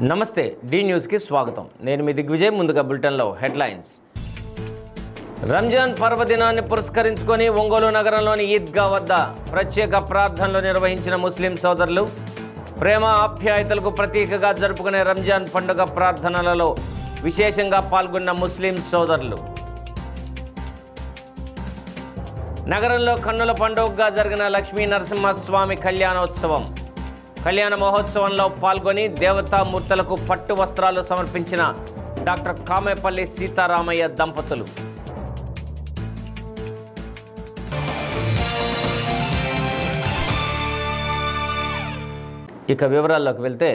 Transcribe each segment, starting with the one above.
నమస్తే డి న్యూస్కి స్వాగతం. నేను మీ దిగ్విజయ్. ముందుగా బులెటిన్లో హెడ్లైన్స్. రంజాన్ పర్వదినాన్ని పురస్కరించుకొని ఒంగోలు నగరంలోని ఈద్గా వద్ద ప్రత్యేక ప్రార్థనలు నిర్వహించిన ముస్లిం సోదరులు. ప్రేమ ఆప్యాయతలకు ప్రతీకగా జరుపుకునే రంజాన్ పండుగ ప్రార్థనలలో విశేషంగా పాల్గొన్న ముస్లిం సోదరులు. నగరంలో కన్నుల పండుగగా జరిగిన లక్ష్మీ నరసింహస్వామి కళ్యాణోత్సవం. కళ్యాణ మహోత్సవంలో పాల్గొని దేవతామూర్తులకు పట్టు వస్త్రాలు సమర్పించిన డాక్టర్ కామేపల్లి సీతారామయ్య దంపతులు. ఇక వివరాల్లోకి వెళ్తే,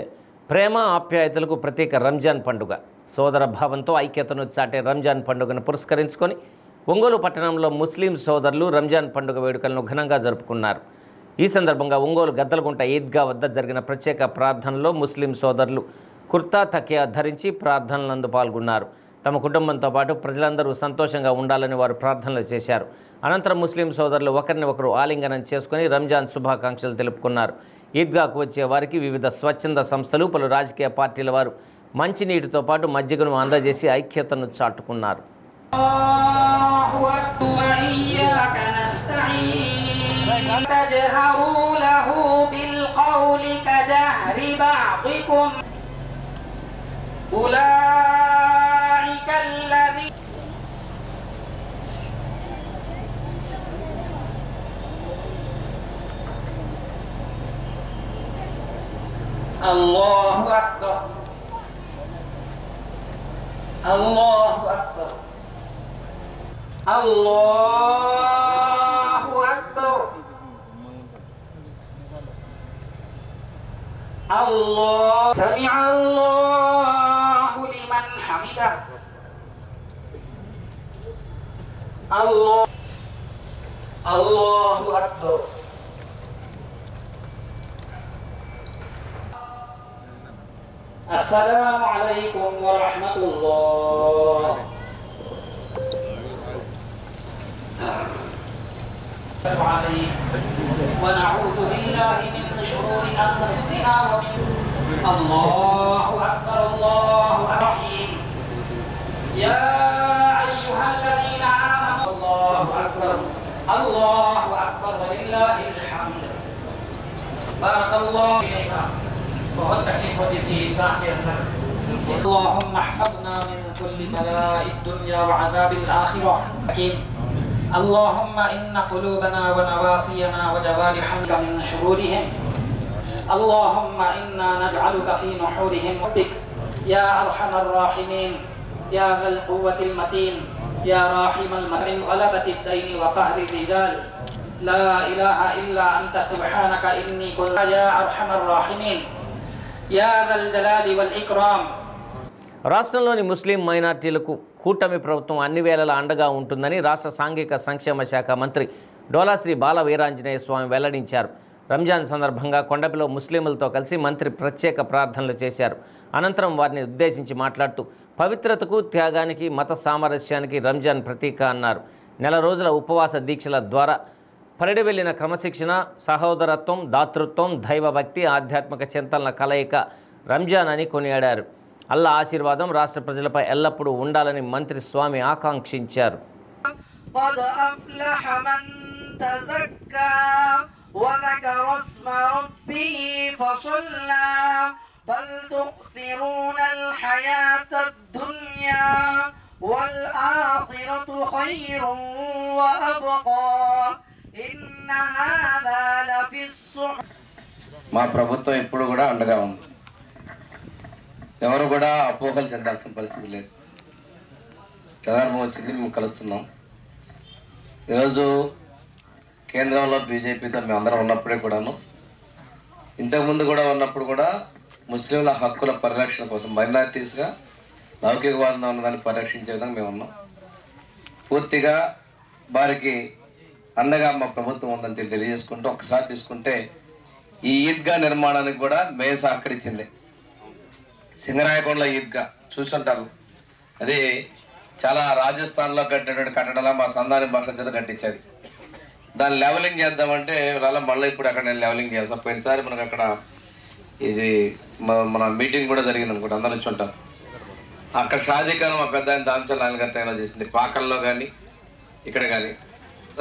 ప్రేమ ఆప్యాయతలకు ప్రత్యేక రంజాన్ పండుగ. సోదర భావంతో ఐక్యతను చాటే రంజాన్ పండుగను పురస్కరించుకొని ఒంగోలు పట్టణంలో ముస్లిం సోదరులు రంజాన్ పండుగ వేడుకలను ఘనంగా జరుపుకున్నారు. ఈ సందర్భంగా ఒంగోలు గద్దలగుంట ఈద్గా వద్ద జరిగిన ప్రత్యేక ప్రార్థనలో ముస్లిం సోదరులు కుర్తా తకియా ధరించి ప్రార్థనలందు పాల్గొన్నారు. తమ కుటుంబంతో పాటు ప్రజలందరూ సంతోషంగా ఉండాలని వారు ప్రార్థనలు చేశారు. అనంతరం ముస్లిం సోదరులు ఒకరిని ఒకరు ఆలింగనం చేసుకుని రంజాన్ శుభాకాంక్షలు తెలుపుకున్నారు. ఈద్గాకు వచ్చే వారికి వివిధ స్వచ్ఛంద సంస్థలు, పలు రాజకీయ పార్టీల వారు మంచినీటితో పాటు మజ్జిగను అందజేసి ఐక్యతను చాటుకున్నారు. تجهروا له بالقول كجهر بعضكم أولئك الذين الله أكبر الله أكبر الله أكبر الله سمع الله لمن حمده الله الله أكبر السلام عليكم ورحمة الله عليه ونعوذ بالله من شرور أنفسنا ومن الله أكبر الله الرحيم يا أيها الذين آمنوا الله أكبر الله أكبر ولله الحمد بارك الله فيك وهد في اللهم احفظنا من كل بلاء الدنيا وعذاب الآخرة. اللهم إن قلوبنا ونواسينا وجوارحنا من شرورهم اللهم إنا نجعلك في نحورهم بك يا أرحم الراحمين يا ذا القوة المتين يا راحم المسلمين غلبة الدين وقهر الرجال لا إله إلا أنت سبحانك إني كنت يا أرحم الراحمين يا ذا الجلال والإكرام. రాష్ట్రంలోని ముస్లిం మైనార్టీలకు కూటమి ప్రభుత్వం అన్ని వేళలా అండగా ఉంటుందని రాష్ట్ర సాంఘిక సంక్షేమ శాఖ మంత్రి డోలాశ్రీ బాల వీరాంజనేయ స్వామి వెల్లడించారు. రంజాన్ సందర్భంగా కొండపిలో ముస్లింలతో కలిసి మంత్రి ప్రత్యేక ప్రార్థనలు చేశారు. అనంతరం వారిని ఉద్దేశించి మాట్లాడుతూ పవిత్రతకు, త్యాగానికి, మత సామరస్యానికి రంజాన్ ప్రతీక అన్నారు. నెల రోజుల ఉపవాస దీక్షల ద్వారా పరిడి వెళ్లిన క్రమశిక్షణ, సహోదరత్వం, దాతృత్వం, దైవభక్తి, ఆధ్యాత్మిక చింతనల కలయిక రంజాన్ అని కొనియాడారు. అల్లా ఆశీర్వాదం రాష్ట్ర ప్రజలపై ఎల్లప్పుడూ ఉండాలని మంత్రి స్వామి ఆకాంక్షించారు. قد أفلح من تزكى وذكر اسم ربه فصلى بل تؤثرون الحياة الدنيا والآخرة خير وأبقى إن هذا لفي الصحف. మా ప్రభుత్వం ఇప్పుడు కూడా అండగా ఉంది. ఎవరు కూడా అపోహలు చెందాల్సిన పరిస్థితి లేదు. చంద్రబాబు వచ్చింది, మేము కలుస్తున్నాం. ఈరోజు కేంద్రంలో బీజేపీతో మేము అందరం ఉన్నప్పుడే కూడాను, ఇంతకుముందు కూడా ఉన్నప్పుడు కూడా ముస్లింల హక్కుల పరిరక్షణ కోసం మైనారిటీస్గా లౌకికవాదం ఉన్నదాన్ని పరిరక్షించే విధంగా మేము ఉన్నాం. పూర్తిగా వారికి అండగా మా ప్రభుత్వం ఉందని తెలియజేసుకుంటూ ఒకసారి తీసుకుంటే ఈ ఈద్గా నిర్మాణానికి కూడా మేము సహకరించింది. సింగరాయకొండలో ఈద్గా చూస్తుంటారు, అది చాలా రాజస్థాన్లో కట్టినటువంటి కట్టడాల మా సంధాని భాష చేత కట్టించేది. దాన్ని లెవెలింగ్ చేద్దామంటే మళ్ళీ ఇప్పుడు అక్కడ నేను లెవెలింగ్ చేస్తాను. పోయినసారి మనకు అక్కడ ఇది మన మీటింగ్ కూడా జరిగింది అనుకుంటా, అందరూ వచ్చి ఉంటారు. అక్కడ షాజీఖాన్ మా పెద్ద ఆయన దాంచల్ నాయన గారి టైంలో చేసింది, పాకల్లో కానీ ఇక్కడ కానీ.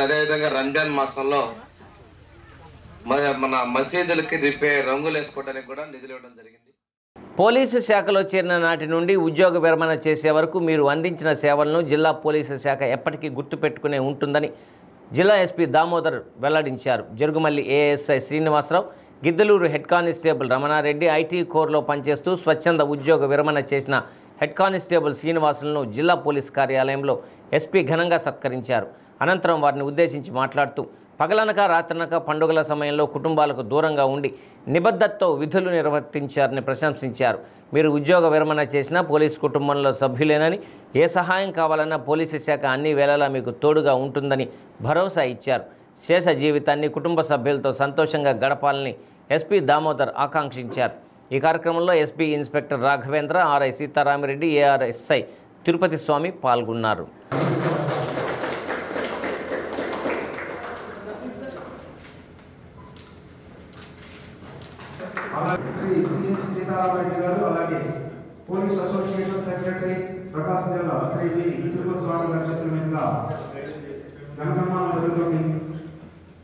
అదేవిధంగా రంజాన్ మాసంలో మన మసీదులకి రంగులు వేసుకోవడానికి కూడా నిధులు ఇవ్వడం జరిగింది. పోలీసు శాఖలో చేరిన నాటి నుండి ఉద్యోగ విరమణ చేసే వరకు మీరు అందించిన సేవలను జిల్లా పోలీసు శాఖ ఎప్పటికీ గుర్తుపెట్టుకునే ఉంటుందని జిల్లా ఎస్పీ దామోదర్ వెల్లడించారు. Jarugumalli ASI Srinivasarao, Giddalur head constable Ramanareddy, IT కోర్లో పనిచేస్తూ స్వచ్ఛంద ఉద్యోగ విరమణ చేసిన హెడ్ కానిస్టేబుల్ శ్రీనివాసులను జిల్లా పోలీస్ కార్యాలయంలో ఎస్పీ ఘనంగా సత్కరించారు. అనంతరం వారిని ఉద్దేశించి మాట్లాడుతూ పగలనక రాత్రనక పండుగల సమయంలో కుటుంబాలకు దూరంగా ఉండి నిబద్ధతతో విధులు నిర్వర్తించారని ప్రశంసించారు. మీరు ఉద్యోగ విరమణ చేసిన పోలీసు కుటుంబంలో సభ్యులేనని, ఏ సహాయం కావాలన్నా పోలీసు శాఖ అన్ని వేళలా మీకు తోడుగా ఉంటుందని భరోసా ఇచ్చారు. శేష జీవితాన్ని కుటుంబ సభ్యులతో సంతోషంగా గడపాలని ఎస్పీ దామోదర్ ఆకాంక్షించారు. ఈ కార్యక్రమంలో SP inspector Raghavendra, RI Seetharamireddy, ARSI Tirupati Swamy పాల్గొన్నారు. శ్రీ సిహెచ్ సీతారామరెడ్డి గారు, అలాగే పోలీస్ అసోసియేషన్ సెక్రటరీ ప్రకాశం జిల్లా శ్రీ వి తిరుపతి స్వామి గారి చేతుల మీదుగా ఘన సన్మానం జరుగుతుంది.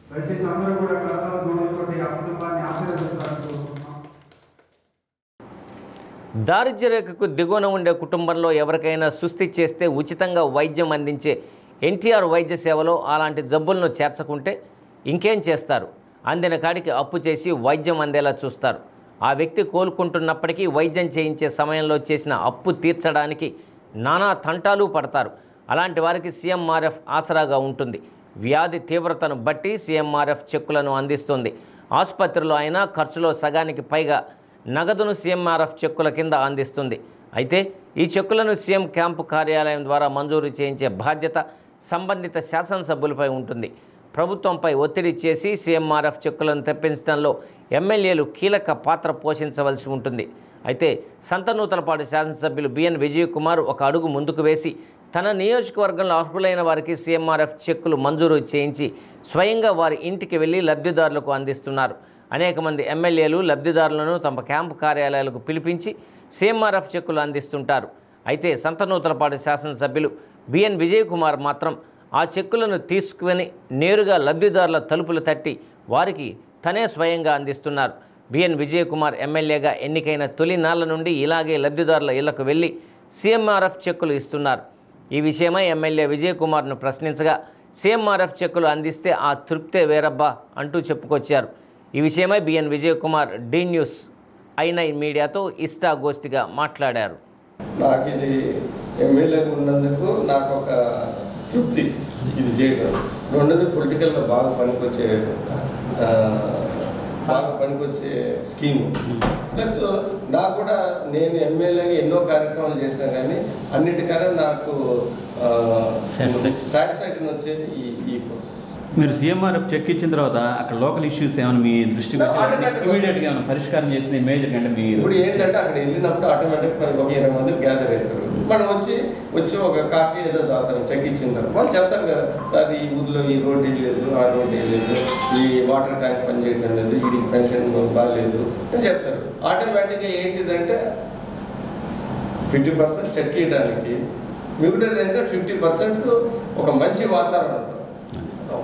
దయచేసి అందరూ కూడా కర్తల దూరంతో ఆ కుటుంబాన్ని ఆశీర్వదిస్తారు. దారిద్ర్య రేఖకు దిగువన ఉండే కుటుంబంలో ఎవరికైనా సుస్థి చేస్తే ఉచితంగా వైద్యం అందించే ఎన్టీఆర్ వైద్య సేవలో అలాంటి జబ్బులను చేర్చకుంటే ఇంకేం చేస్తారు? అందిన కాడికి అప్పు చేసి వైద్యం అందేలా చూస్తారు. ఆ వ్యక్తి కోలుకుంటున్నప్పటికీ వైద్యం చేయించే సమయంలో చేసిన అప్పు తీర్చడానికి నానా తంటాలు పడతారు. అలాంటి వారికి సీఎంఆర్ఎఫ్ ఆసరాగా ఉంటుంది. వ్యాధి తీవ్రతను బట్టి సీఎంఆర్ఎఫ్ చెక్కులను అందిస్తుంది. ఆసుపత్రిలో అయినా ఖర్చులో సగానికి పైగా నగదును సీఎంఆర్ఎఫ్ చెక్కుల కింద అందిస్తుంది. అయితే ఈ చెక్కులను సీఎం క్యాంపు కార్యాలయం ద్వారా మంజూరు చేయించే బాధ్యత సంబంధిత శాసనసభ్యులపై ఉంటుంది. ప్రభుత్వంపై ఒత్తిడి చేసి సీఎంఆర్ఎఫ్ చెక్కులను తెప్పించడంలో ఎమ్మెల్యేలు కీలక పాత్ర పోషించవలసి ఉంటుంది. అయితే సంతనూతలపాడు శాసనసభ్యులు బిఎన్ విజయకుమార్ ఒక అడుగు ముందుకు వేసి తన నియోజకవర్గంలో అర్హులైన వారికి సీఎంఆర్ఎఫ్ చెక్కులు మంజూరు చేయించి స్వయంగా వారి ఇంటికి వెళ్ళి లబ్ధిదారులకు అందిస్తున్నారు. అనేక మంది ఎమ్మెల్యేలు లబ్ధిదారులను తమ క్యాంపు కార్యాలయాలకు పిలిపించి సీఎంఆర్ఎఫ్ చెక్కులు అందిస్తుంటారు. అయితే సంతనూతలపాడు శాసనసభ్యులు బిఎన్ విజయకుమార్ మాత్రం ఆ చెక్కులను తీసుకుని నేరుగా లబ్ధిదారుల తలుపులు తట్టి వారికి తనే స్వయంగా అందిస్తున్నారు. బిఎన్ విజయకుమార్ ఎమ్మెల్యేగా ఎన్నికైన తొలి నాళ్ల నుండి ఇలాగే లబ్ధిదారుల ఇళ్లకు వెళ్ళి సీఎంఆర్ఎఫ్ చెక్కులు ఇస్తున్నారు. ఈ విషయమై ఎమ్మెల్యే విజయకుమార్ను ప్రశ్నించగా సీఎంఆర్ఎఫ్ చెక్కులు అందిస్తే ఆ తృప్తే వేరబ్బా అంటూ చెప్పుకొచ్చారు. ఈ విషయమై బిఎన్ విజయకుమార్ డి న్యూస్ ఐ9 మీడియాతో ఇష్టాగోష్ఠిగా మాట్లాడారు. నాకు ఇది ఎమ్మెల్యేగా ఉన్నందుకు నాకు ఒక తృప్తి ఇది చేయటం. రెండోది పొలిటికల్గా బాగా పనికొచ్చే స్కీము. ప్లస్ నాకు కూడా నేను ఎమ్మెల్యేగా ఎన్నో కార్యక్రమాలు చేసినా కానీ అన్నిటికన్నా నాకు సాటిస్ఫాక్షన్ వచ్చేది ఈ మీరు సీఎంఆర్ఎఫ్ చెక్ ఇచ్చిన తర్వాత అక్కడ లోకల్ ఇష్యూస్ ఏమైనా మీ దృష్టికి ఇమీడియట్గా ఏమైనా పరిష్కారం చేసిన మేజర్ అంటే మీరు ఇప్పుడు ఏంటంటే అక్కడ వెళ్ళినప్పుడు ఆటోమేటిక్గా ఒక 20 మంది గ్యాదర్ అవుతారు. మనం వచ్చి ఒక కాఫీ ఏదో తాగుతాం చెక్ ఇచ్చిన తర్వాత వాళ్ళు చెప్తారు కదా, సార్ ఈ ఊర్లో ఈ రోడ్డు లేదు, ఆ రోడ్డు లేదు, ఈ వాటర్ ట్యాంక్ పనిచేయటం లేదు, వీడికి పెన్షన్ బాగాలేదు అని చెప్తారు. ఆటోమేటిక్గా ఏంటిదంటే 50% చెక్ ఇవ్వడానికి మిగతాది ఏంటంటే 50% ఒక మంచి వాతావరణంతో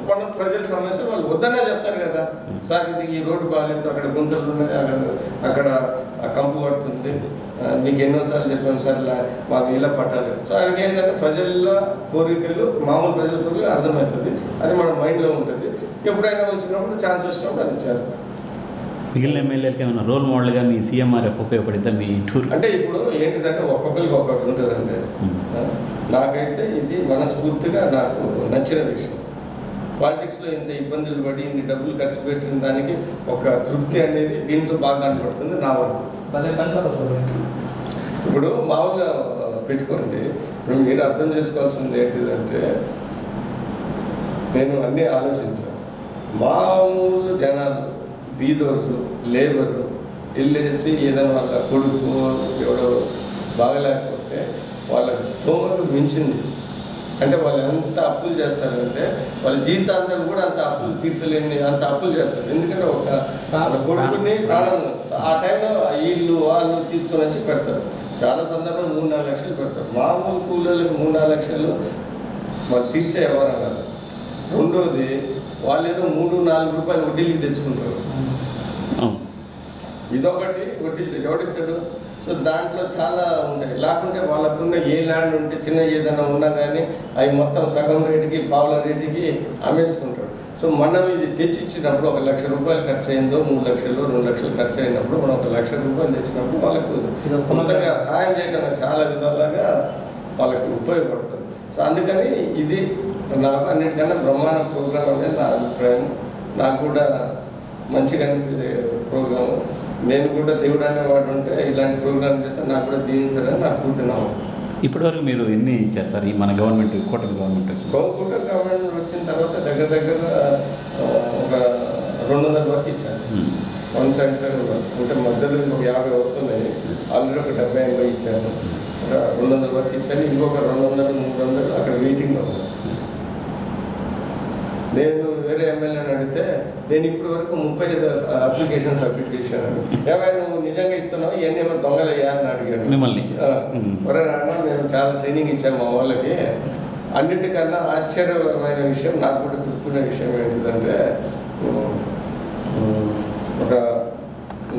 మన ప్రజల సమస్య వాళ్ళు వద్దనే చెప్తారు కదా, సార్ ఇది ఈ రోడ్డు బాగాలేదు, అక్కడ గుంతలు ఉన్నాయి, అక్కడ కంపు పడుతుంది, మీకు ఎన్నోసార్లు చెప్పాను సార్ మాకు ఇళ్ళ పట్టాలి. సో ఆయనకి ఏంటంటే ప్రజల కోరికలు మామూలు ప్రజల కోరికలు అర్థమవుతుంది, అది మన మైండ్లో ఉంటుంది. ఎప్పుడైనా వచ్చినప్పుడు ఛాన్స్ వచ్చినప్పుడు అది చేస్తాం. మిగిలిన ఎమ్మెల్యేలకి ఏమైనా రోల్ మోడల్గా మీ సీఎంఆర్ఎఫ్ ఉపయోగపడిద్దా మీ టూర్? అంటే ఇప్పుడు ఏంటిదంటే ఒక్కొక్కరికి ఒక్కొక్కటి ఉంటుందండి. నాకైతే ఇది మనస్ఫూర్తిగా నాకు నచ్చిన విషయం. పాలిటిక్స్లో ఇంత ఇబ్బందులు పడి ఇన్ని డబ్బులు ఖర్చు పెట్టిన దానికి ఒక తృప్తి అనేది దీంట్లో బాగా కనపడుతుంది నా వరకు. ఇప్పుడు మామూలుగా పెట్టుకోండి, ఇప్పుడు మీరు అర్థం చేసుకోవాల్సింది ఏంటిదంటే నేను అన్నీ ఆలోచించాను. మామూలు జనాలు, బీదోళ్ళు, లేబర్లు వెళ్ళేసి ఏదైనా వాళ్ళ కొడుకు ఎవడో బాగలేకపోతే వాళ్ళకి స్తోమకు మించింది. అంటే వాళ్ళు ఎంత అప్పులు చేస్తారంటే వాళ్ళ జీవితాంతం కూడా అంత అప్పులు తీర్చలేని అంత అప్పులు చేస్తారు. ఎందుకంటే ఒక కొడుకుని ప్రాణం ఆ టైంలో వీళ్ళు వాళ్ళు తీసుకొని వచ్చి పెడతారు. చాలా సందర్భాలు 3-4 లక్షలు పెడతారు. మామూలు కూలీలకు 3-4 లక్షలు వాళ్ళు తీర్చే వ్యవహారం కాదు. రెండోది వాళ్ళు ఏదో 3-4 రూపాయలు వడ్డీలకి తెచ్చుకుంటారు. ఇదొకటి వడ్డీ ఎవడిస్తాడు. సో దాంట్లో చాలా ఉంటాయి. లేకుంటే వాళ్ళకున్న ఏ ల్యాండ్ ఉంటే చిన్న ఏదైనా ఉన్నా కానీ అవి మొత్తం సగం రేటుకి పావుల రేటుకి అమ్మేసుకుంటారు. సో మనం ఇది తెచ్చిచ్చినప్పుడు 1 లక్ష రూపాయలు ఖర్చు అయిందో 3 లక్షలు 2 లక్షలు ఖర్చు అయినప్పుడు మనం 1 లక్ష రూపాయలు తెచ్చినప్పుడు వాళ్ళకు మొత్తంగా సహాయం చేయడం చాలా విధాలుగా వాళ్ళకి ఉపయోగపడుతుంది. సో అందుకని ఇది నాకు అన్నిటికన్నా బ్రహ్మాండ ప్రోగ్రాం అనేది నా అభిప్రాయం. నాకు కూడా మంచిగా అనిపించే ప్రోగ్రాము. నేను కూడా దేవుడు అనేవాడు ఉంటే ఇలాంటి ప్రోగ్రాం చేస్తే నాకు కూడా దీవిస్తారని నాకు కూర్చున్నాము. ఇప్పటివరకు మీరు ఎన్ని ఇచ్చారు సార్? ఈ మన గవర్నమెంట్ కూటమి గవర్నమెంట్ కూటమి గవర్నమెంట్ వచ్చిన తర్వాత దగ్గర ఒక 200 వరకు ఇచ్చాను. 175 వరకు అంటే మధ్యలో ఇంకొక 50 వస్తున్నాయి. ఆల్రెడీ ఒక 70-80 ఇచ్చాను. ఒక 200 వరకు ఇచ్చాను. ఇంకొక 200-300 అక్కడ వెయిటింగ్లో ఉంది. నేను వేరే ఎమ్మెల్యేని అడిగితే నేను ఇప్పటి వరకు 30 అప్లికేషన్ సబ్మిట్ చేశాను. ఏమైనా నువ్వు నిజంగా ఇస్తున్నావు ఇవన్నీ ఏమైనా దొంగలయ్యా అని అడిగాను మిమ్మల్ని. మేము చాలా ట్రైనింగ్ ఇచ్చాము మా వాళ్ళకి. అన్నిటికన్నా ఆశ్చర్యమైన విషయం, నాకు కూడా తృప్తిన విషయం ఏంటిదంటే ఒక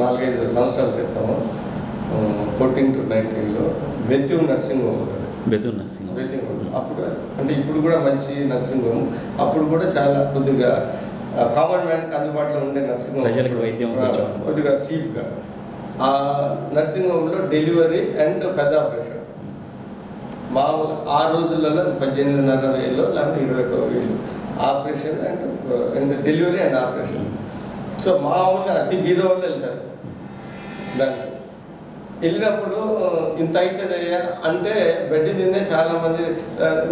4-5 సంవత్సరాల క్రితం 14-19లో బెత్తూరు నర్సింగ్ హోమ్ ఉంటుంది. బెత్తూరు నర్సింగ్ హోమ్ అప్పుడు అంటే ఇప్పుడు కూడా మంచి నర్సింగ్ హోమ్. అప్పుడు కూడా చాలా కొద్దిగా కామన్ మ్యాన్కి అందుబాటులో ఉండే నర్సింగ్ హోమ్, వైద్యం కొద్దిగా చీప్గా. ఆ నర్సింగ్ హోమ్లో డెలివరీ అండ్ పెద్ద ఆపరేషన్ మామూలు ఆ రోజులలో 18,500 లేకపోతే 21,000 operation and delivery and operation. So మామూలుగా అతి బీద వాళ్ళు వెళ్తారు. దానికి వెళ్ళినప్పుడు ఇంత అవుతుందయ్యా అంటే బెడ్ మీదే చాలామంది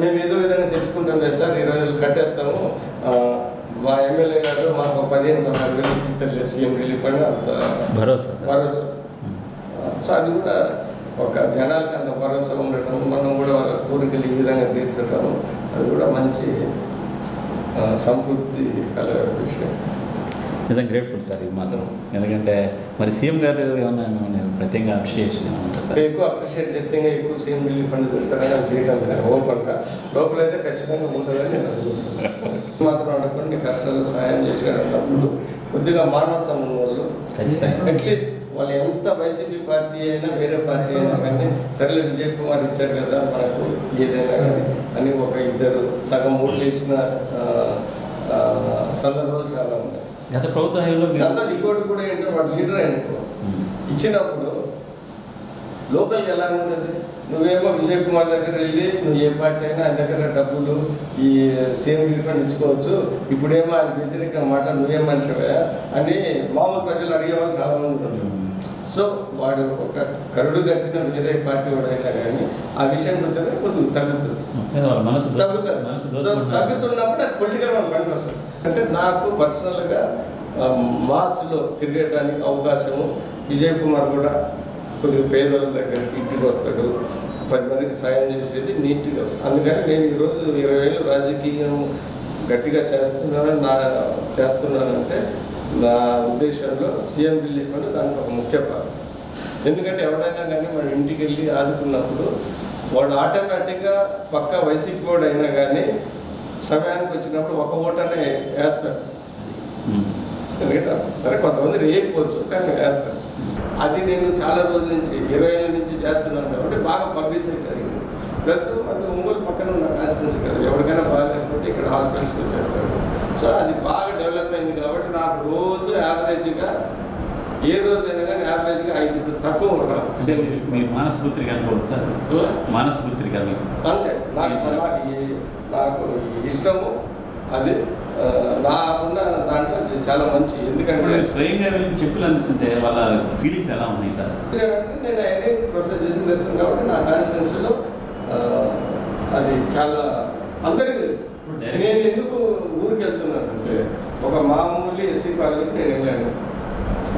మేము ఏదో విధంగా తెచ్చుకుంటాం లేదు సార్, 20,000 కట్టేస్తాము, మా ఎమ్మెల్యే గారు మాకు 15,000 ఇస్తారు సీఎం రిలీఫ్ అని అంత భరోసా. సో అది కూడా ఒక జనాలకి అంత భరోసా ఉండటం, మనం కూడా వాళ్ళ కోరికలు ఈ విధంగా తీర్చటం, అది కూడా మంచి సంతృప్తి కల విషయం. నిజంగా గ్రేట్ఫుల్ సార్ ఇది మాత్రం. ఎందుకంటే మరి సీఎం గారు ఏమన్నా ప్రత్యేకంగా అప్రిషియేషన్ ఎక్కువ అప్రిషియేట్ చేస్తే ఎక్కువ సీఎం రిలీఫ్ ఫండ్ పెడతారని చేయటం ఓపెన్గా లోపలైతే ఖచ్చితంగా ఉంటుందని నేను అనుకుంటున్నాను. మాత్రం అనుకోండి కష్టాలు సాయం చేసేటప్పుడు కొద్దిగా మానవత్వం ఉన్న వాళ్ళు ఖచ్చితంగా అట్లీస్ట్ వాళ్ళు ఎంత వైసీపీ పార్టీ అయినా వేరే పార్టీ అయినా కానీ సరేలే విజయ్ కుమార్ ఇచ్చారు కదా మనకు ఏదైనా కానీ అని ఒక 2 సగం ఓట్లు వేసిన సందర్భాలు చాలా ఉన్నాయి. గత ప్రభుత్వంలో ఇంకోటి కూడా ఏంటంటే వాడు లీడర్ అయినప్పుడు ఇచ్చినప్పుడు లోకల్కి ఎలా ఉంటుంది, నువ్వేమో విజయ్ కుమార్ దగ్గర వెళ్ళి నువ్వు ఏ పార్టీ అయినా ఆయన దగ్గర డబ్బులు ఈ సీఎం రిలీఫ్ ఫండ్ ఇచ్చుకోవచ్చు, ఇప్పుడేమో ఆయన వ్యతిరేకంగా మాట్లాడు నువ్వేం మనిషివా అని మామూలు ప్రజలు అడిగేవాళ్ళు చాలామంది ఉంటారు. సో వాడు ఒక కరుడు కట్టిన వేరే పార్టీ వాడైనా కానీ ఆ విషయం వచ్చాక కొద్దిగా తగ్గుతుంది. సో తగ్గుతున్నప్పుడు అది పొలిటికల్ మనకు పనికి వస్తుంది. అంటే నాకు పర్సనల్గా మాస్లో తిరగడానికి అవకాశము, విజయ్ కుమార్ కూడా కొద్దిగా పేదల దగ్గరికి ఇంటికి వస్తాడు, 10 మందికి సాయం చేసేది నీట్గా. అందుకని నేను ఈరోజు 20 ఏళ్ళు రాజకీయం గట్టిగా చేస్తున్నానంటే నా ఉద్దేశంలో సీఎం రిలీఫ్ అని దానికి ఒక ముఖ్య పాత్ర. ఎందుకంటే ఎవరైనా కానీ మన ఇంటికి వెళ్ళి ఆదుకున్నప్పుడు వాడు ఆటోమేటిక్గా పక్క వైసీపీ వాడు అయినా కానీ సమయానికి వచ్చినప్పుడు ఒక ఓటనే వేస్తారు. ఎందుకంటే సరే కొంతమంది వేయకపోవచ్చు కానీ వేస్తారు. అది నేను చాలా రోజుల నుంచి 20 ఏళ్ళ నుంచి చేస్తున్నాను కాబట్టి బాగా పబ్లిసిటీ అయింది. ప్లస్ అది ఒంగోలు పక్కన ఉన్న కాన్స్టిట్యున్సీ కదా, ఎవరికైనా బాగాలేకపోతే ఇక్కడ హాస్పిటల్స్కి వచ్చేస్తారు. సో అది బాగా డెవలప్ అయింది కాబట్టి నాకు రోజు యావరేజ్గా ఏ రోజైనా కానీ యావరేజ్గా 5 తక్కువ ఉంటాను. మానసపుత్రిక అనుకోవచ్చు సార్, మానసపుత్రిక అంతే. నాకు ఇష్టము అది, నాకున్న దాంట్లో అది చాలా మంచి. ఎందుకంటే స్వయంగా చెప్పులు అందిస్తుంటే వాళ్ళ ఫీలింగ్స్ ఎలా ఉన్నాయి సార్? నేను అవన్నీ ప్రొసెస్ చేసి తెస్తాను కాబట్టి నా కాన్స్టిట్యున్సీలో అది చాలా అందరికీ తెలుసు. నేను ఎందుకు ఊరికి వెళ్తున్నానంటే ఒక మామూలు ఎస్సీ కాలనీకి నేను వెళ్ళాను,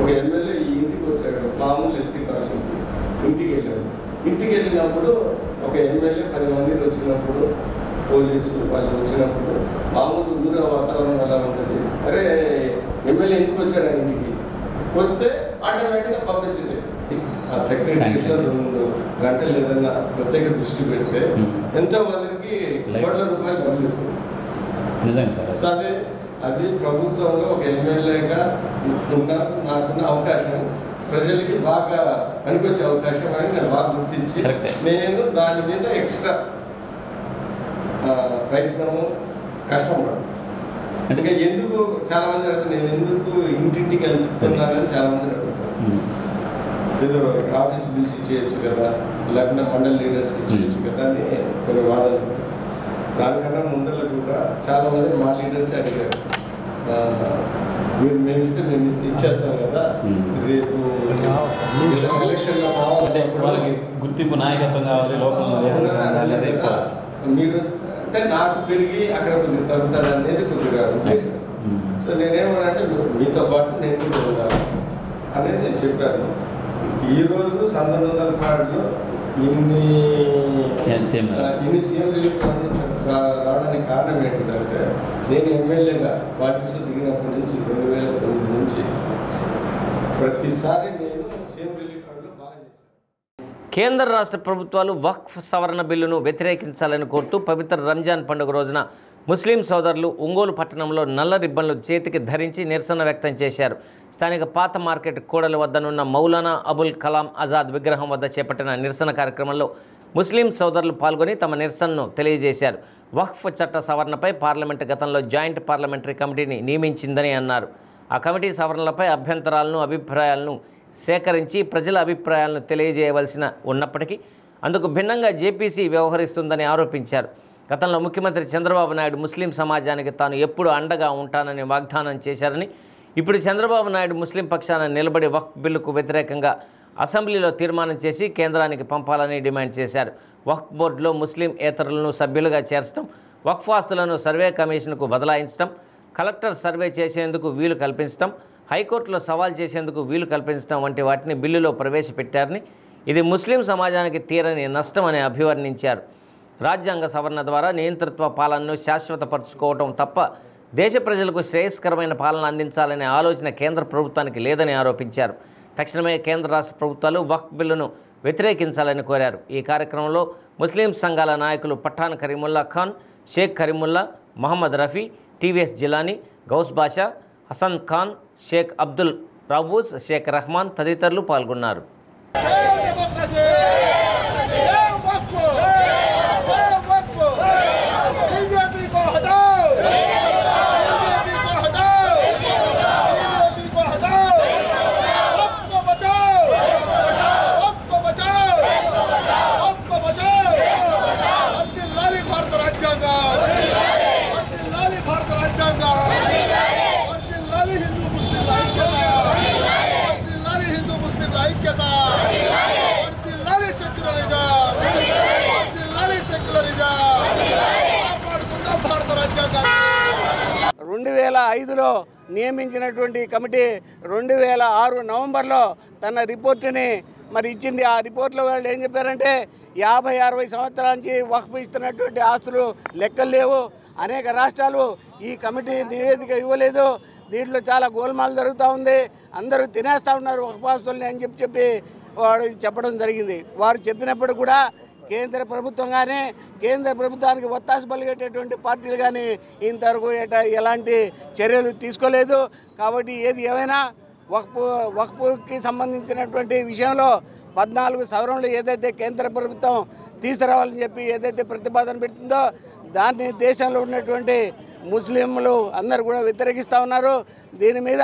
ఒక ఎమ్మెల్యే ఈ ఇంటికి వచ్చాడు, మామూలు ఎస్సీ కాలనీకి ఇంటికి వెళ్ళాను. ఇంటికి వెళ్ళినప్పుడు ఒక ఎమ్మెల్యే 10 మంది వచ్చినప్పుడు పోలీసు వాళ్ళు వచ్చినప్పుడు మామూలు ఊర వాతావరణం ఎలా ఉంటుంది, అరే వచ్చాను ఇంటికి, వస్తే ఆటోమేటిక్గా పబ్లిసిటీ. ఆ సెక్రటరీలో 2 గంటలు ఏదైనా ప్రత్యేక దృష్టి పెడితే ఎంతో మందికి కోట్ల రూపాయలు డబ్బులు ఇస్తుంది. సో అది ప్రభుత్వంలో ఒక ఎమ్మెల్యేగా నాకున్న అవకాశం ప్రజలకి బాగా పనికొచ్చే అవకాశం అని నేను బాగా గుర్తించి నేను దాని మీద ఎక్స్ట్రా ప్రయత్నము కష్టపడను. అంటే ఎందుకు చాలా మంది అడుగుతారు, నేను ఎందుకు ఇంటింటికి వెళ్తున్నానని చాలా మంది అడుగుతారు. ఏదో ఆఫీస్ బిల్స్ ఇచ్చేయచ్చు కదా, లేకుండా మండల్ లీడర్స్కి ఇచ్చేయచ్చు కదా అని కొన్ని వాదనలు. దానికన్నా ముందర కూడా చాలా మంది మా లీడర్సే అడిగారు, మేము ఇస్తే మేము ఇచ్చేస్తాం కదా, రేపు ఎలక్షన్లో కావాలంటే వాళ్ళకి గుర్తింపు నాయకత్వం కావాలి లోపల మీరు అంటే నాకు పెరిగి అక్కడ కొద్దిగా తగ్గుతుంది అనేది కొద్దిగా ఉద్దేశం. సో నేనేమనంటే మీతో పాటు నేను కూడా ఉండాలి అనేది నేను చెప్పాను. ఈరోజు 1900 కార్డులో ఇన్ని సీఎం రిలీఫ్ రావడానికి కారణం ఏంటిదంటే నేను ఎమ్మెల్యేగా పార్టీస్లో దిగినప్పటి నుంచి 2009 నుంచి ప్రతిసారి నేను సీఎం రిలీఫ్ ఫండ్లో బాగా చేశాను. కేంద్ర రాష్ట్ర ప్రభుత్వాలు వక్ఫ్ సవరణ బిల్లును వ్యతిరేకించాలని కోరుతూ పవిత్ర రంజాన్ పండుగ రోజున ముస్లిం సోదరులు ఒంగోలు పట్టణంలో నల్ల రిబ్బన్లు చేతికి ధరించి నిరసన వ్యక్తం చేశారు. స్థానిక పాత మార్కెట్ కూడలి వద్దనున్న మౌలానా అబుల్ కలాం ఆజాద్ విగ్రహం వద్ద చేపట్టిన నిరసన కార్యక్రమంలో ముస్లిం సోదరులు పాల్గొని తమ నిరసనను తెలియజేశారు. వక్ఫ్ చట్ట సవరణపై పార్లమెంటు గతంలో జాయింట్ పార్లమెంటరీ కమిటీని నియమించిందని అన్నారు. ఆ కమిటీ సవరణలపై అభ్యంతరాలను అభిప్రాయాలను సేకరించి ప్రజల అభిప్రాయాలను తెలియజేయవలసిన ఉన్నప్పటికీ అందుకు భిన్నంగా జేపీసీ వ్యవహరిస్తుందని ఆరోపించారు. గతంలో ముఖ్యమంత్రి చంద్రబాబు నాయుడు ముస్లిం సమాజానికి తాను ఎప్పుడు అండగా ఉంటానని వాగ్దానం చేశారని, ఇప్పుడు చంద్రబాబు నాయుడు ముస్లిం పక్షాన నిలబడి వక్ఫ్ బిల్లుకు వ్యతిరేకంగా అసెంబ్లీలో తీర్మానం చేసి కేంద్రానికి పంపాలని డిమాండ్ చేశారు. వక్ఫ్ బోర్డులో ముస్లిం ఏతరులను సభ్యులుగా చేర్చడం, వక్ఫ్ ఆస్తులను సర్వే కమిషన్కు బదలాయించడం, కలెక్టర్ సర్వే చేసేందుకు వీలు కల్పించడం, హైకోర్టులో సవాల్ చేసేందుకు వీలు కల్పించడం వంటి వాటిని బిల్లులో ప్రవేశపెట్టారని, ఇది ముస్లిం సమాజానికి తీరని నష్టమని అభివర్ణించారు. రాజ్యాంగ సవరణ ద్వారా నియంతృత్వ పాలనను శాశ్వతపరచుకోవటం తప్ప దేశ ప్రజలకు శ్రేయస్కరమైన పాలన అందించాలనే ఆలోచన కేంద్ర ప్రభుత్వానికి లేదని ఆరోపించారు. తక్షణమే కేంద్ర రాష్ట్ర ప్రభుత్వాలు వక్ఫ్ బిల్లును వ్యతిరేకించాలని కోరారు. ఈ కార్యక్రమంలో ముస్లిం సంఘాల నాయకులు పఠాన్ కరీముల్లా ఖాన్, షేక్ కరీముల్లా, మహమ్మద్ రఫీ, టీవీఎస్ జిలానీ, గౌస్ బాషా, హసన్ ఖాన్, షేక్ అబ్దుల్ రవూజ్, షేక్ రహమాన్ తదితరులు పాల్గొన్నారు. లో నియమించినటువంటి కమిటీ 2006 నవంబర్లో తన రిపోర్టుని మరి ఇచ్చింది. ఆ రిపోర్ట్లో వాళ్ళు ఏం చెప్పారంటే 50-60 సంవత్సరాల నుంచి వక్ఫ్ ఇస్తున్నటువంటి ఆస్తులు లెక్కలు లేవు, అనేక రాష్ట్రాలు ఈ కమిటీ నివేదిక ఇవ్వలేదు, దీంట్లో చాలా గోల్మాల్ జరుగుతూ ఉంది, అందరూ తినేస్తూ ఉన్నారు వక్ఫ్ ఆస్తుల్ని అని చెప్పి వాడు చెప్పడం జరిగింది. వారు చెప్పినప్పుడు కూడా కేంద్ర ప్రభుత్వం కానీ కేంద్ర ప్రభుత్వానికి ఒత్తాసు పలిగేటటువంటి పార్టీలు కానీ ఇంతవరకు ఎలాంటి చర్యలు తీసుకోలేదు. కాబట్టి ఏది ఏమైనా వక్ఫ్కి సంబంధించినటువంటి విషయంలో 14 సవరణలు ఏదైతే కేంద్ర ప్రభుత్వం తీసుకురావాలని చెప్పి ఏదైతే ప్రతిపాదన పెట్టిందో దాన్ని దేశంలో ఉన్నటువంటి ముస్లింలు అందరూ కూడా వ్యతిరేకిస్తూ ఉన్నారు. దీని మీద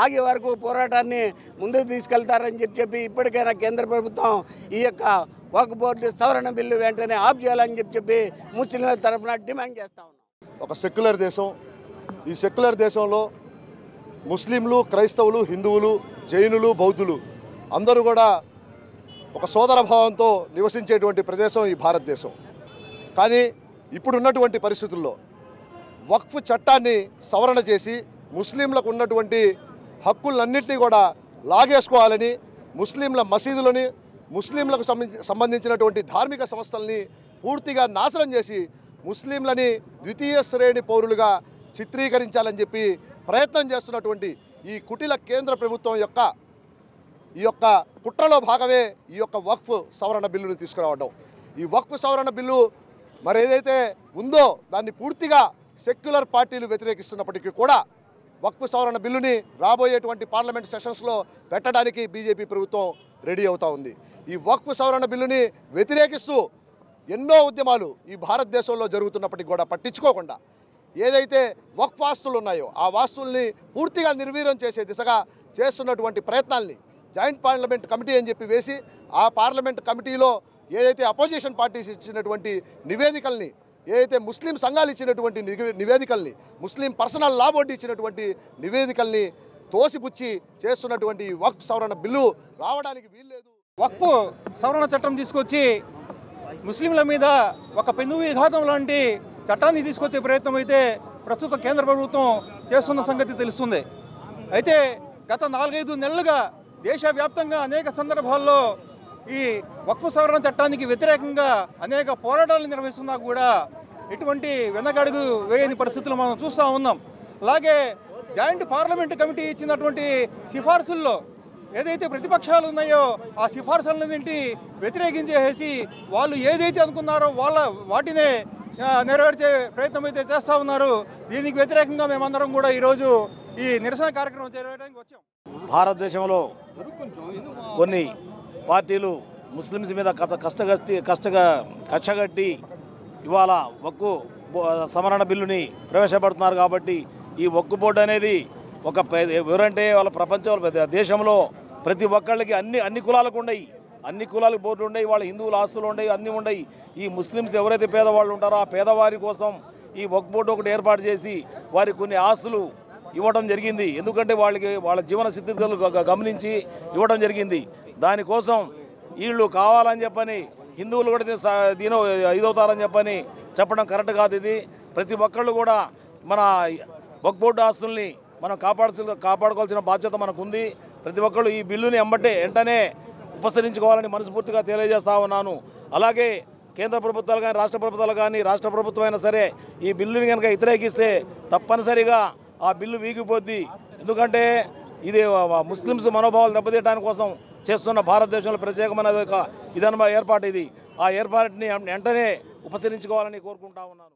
ఆగే వరకు పోరాటాన్ని ముందుకు తీసుకెళ్తారని చెప్పి ఇప్పటికైనా కేంద్ర ప్రభుత్వం ఈ యొక్క వక్ఫ్ బోర్డు సవరణ బిల్లు వెంటనే ఆఫ్ చేయాలని చెప్పి ముస్లింల తరఫున డిమాండ్ చేస్తా ఉన్నాం. ఒక సెక్యులర్ దేశం, ఈ సెక్యులర్ దేశంలో ముస్లింలు, క్రైస్తవులు, హిందువులు, జైనులు, బౌద్ధులు అందరూ కూడా ఒక సోదర భావంతో నివసించేటువంటి ప్రదేశం ఈ భారతదేశం. కానీ ఇప్పుడున్నటువంటి పరిస్థితుల్లో వక్ఫ్ చట్టాన్ని సవరణ చేసి ముస్లింలకు ఉన్నటువంటి హక్కులన్నింటినీ కూడా లాగేసుకోవాలని, ముస్లింల మసీదులని, ముస్లింలకు సంబంధించినటువంటి ధార్మిక సంస్థల్ని పూర్తిగా నాశనం చేసి ముస్లింలని ద్వితీయ శ్రేణి పౌరులుగా చిత్రీకరించాలని చెప్పి ప్రయత్నం చేస్తున్నటువంటి ఈ కుటిల కేంద్ర ప్రభుత్వం ఈ యొక్క కుట్రలో భాగమే ఈ యొక్క వక్ఫ్ సవరణ బిల్లును తీసుకురావడం. ఈ వక్ఫ్ సవరణ బిల్లు మరి ఏదైతే ఉందో దాన్ని పూర్తిగా సెక్యులర్ పార్టీలు వ్యతిరేకిస్తున్నప్పటికీ కూడా వక్ఫ్ సవరణ బిల్లుని రాబోయేటువంటి పార్లమెంట్ సెషన్స్లో పెట్టడానికి బీజేపీ ప్రభుత్వం రెడీ అవుతూ ఉంది. ఈ వక్ఫ్ సవరణ బిల్లుని వ్యతిరేకిస్తూ ఎన్నో ఉద్యమాలు ఈ భారతదేశంలో జరుగుతున్నప్పటికీ కూడా పట్టించుకోకుండా ఏదైతే వక్ఫ్ ఆస్తులు ఉన్నాయో ఆ ఆస్తుల్ని పూర్తిగా నిర్వీర్యం చేసే దిశగా చేస్తున్నటువంటి ప్రయత్నాల్ని జాయింట్ పార్లమెంట్ కమిటీ అని చెప్పి వేసి ఆ పార్లమెంట్ కమిటీలో ఏదైతే అపోజిషన్ పార్టీస్ ఇచ్చినటువంటి నివేదికల్ని, ఏదైతే ముస్లిం సంఘాలు ఇచ్చినటువంటి నివేదికల్ని, ముస్లిం పర్సనల్ లా బోర్డు ఇచ్చినటువంటి నివేదికల్ని తోసిపుచ్చి చేస్తున్నటువంటి వక్ఫ్ సవరణ బిల్లు రావడానికి వీల్లేదు. వక్ఫ్ సవరణ చట్టం తీసుకొచ్చి ముస్లింల మీద ఒక పెను విఘాతం లాంటి చట్టాన్ని తీసుకొచ్చే ప్రయత్నం అయితే ప్రస్తుత కేంద్ర ప్రభుత్వం చేస్తున్న సంగతి తెలుస్తుంది. అయితే గత 4-5 నెలలుగా దేశవ్యాప్తంగా అనేక సందర్భాల్లో ఈ వక్ఫ్ సవరణ చట్టానికి వ్యతిరేకంగా అనేక పోరాటాలు నిర్వహిస్తున్నా కూడా ఎటువంటి వెనకడుగు వేయని పరిస్థితులు మనం చూస్తూ ఉన్నాం. అలాగే జాయింట్ పార్లమెంట్ కమిటీ ఇచ్చినటువంటి సిఫార్సుల్లో ఏదైతే ప్రతిపక్షాలు ఉన్నాయో ఆ సిఫార్సులన్నింటి వ్యతిరేకించేసి వాళ్ళు ఏదైతే అనుకున్నారో వాటినే నెరవేర్చే ప్రయత్నం అయితే చేస్తూ ఉన్నారు. దీనికి వ్యతిరేకంగా మేమందరం కూడా ఈరోజు ఈ నిరసన కార్యక్రమం చేయడానికి వచ్చాం. భారతదేశంలో కొన్ని పార్టీలు ముస్లిమ్స్ మీద కక్షగట్టి ఇవాళ వక్ఫ్ సవరణ బిల్లుని ప్రవేశపెడుతున్నారు. కాబట్టి ఈ వక్ఫ్ బోర్డు అనేది ఎవరంటే వాళ్ళ ప్రపంచంలో దేశంలో ప్రతి ఒక్కళ్ళకి అన్ని కులాలకు ఉన్నాయి, అన్ని కులాలకు బోర్డులు ఉన్నాయి, వాళ్ళ హిందువుల ఆస్తులు ఉన్నాయి, అన్నీ ఉన్నాయి. ఈ ముస్లిమ్స్ ఎవరైతే పేదవాళ్ళు ఉంటారో ఆ పేదవారి కోసం ఈ వక్ఫ్ బోర్డు ఒకటి ఏర్పాటు చేసి వారికి కొన్ని ఆస్తులు ఇవ్వడం జరిగింది. ఎందుకంటే వాళ్ళ జీవన స్థితిగతులు గమనించి ఇవ్వడం జరిగింది. దానికోసం వీళ్ళు కావాలని చెప్పని హిందువులు కూడా దీని ఇదవుతారని చెప్పని చెప్పడం కరెక్ట్ కాదు. ఇది ప్రతి ఒక్కళ్ళు కూడా మన వక్ఫ్ బోర్డు ఆస్తుల్ని మనం కాపాడుకోవాల్సిన బాధ్యత మనకు ఉంది. ప్రతి ఒక్కళ్ళు ఈ బిల్లుని వెంటనే ఉపసరించుకోవాలని మనస్ఫూర్తిగా తెలియజేస్తా ఉన్నాను. అలాగే కేంద్ర ప్రభుత్వాలు కానీ రాష్ట్ర ప్రభుత్వాలు కానీ రాష్ట్ర ప్రభుత్వం అయినా సరే ఈ బిల్లుని కనుక వ్యతిరేకిస్తే తప్పనిసరిగా ఆ బిల్లు వీగిపోద్ది. ఎందుకంటే ఇది ముస్లిమ్స్ మనోభావాలు దెబ్బతీయడానికి కోసం చేస్తున్న భారతదేశంలో ప్రత్యేకమైన విధాన ఏర్పాటు ఇది. ఆ ఏర్పాటుని వెంటనే ఉపసరించుకోవాలని కోరుకుంటా ఉన్నాను.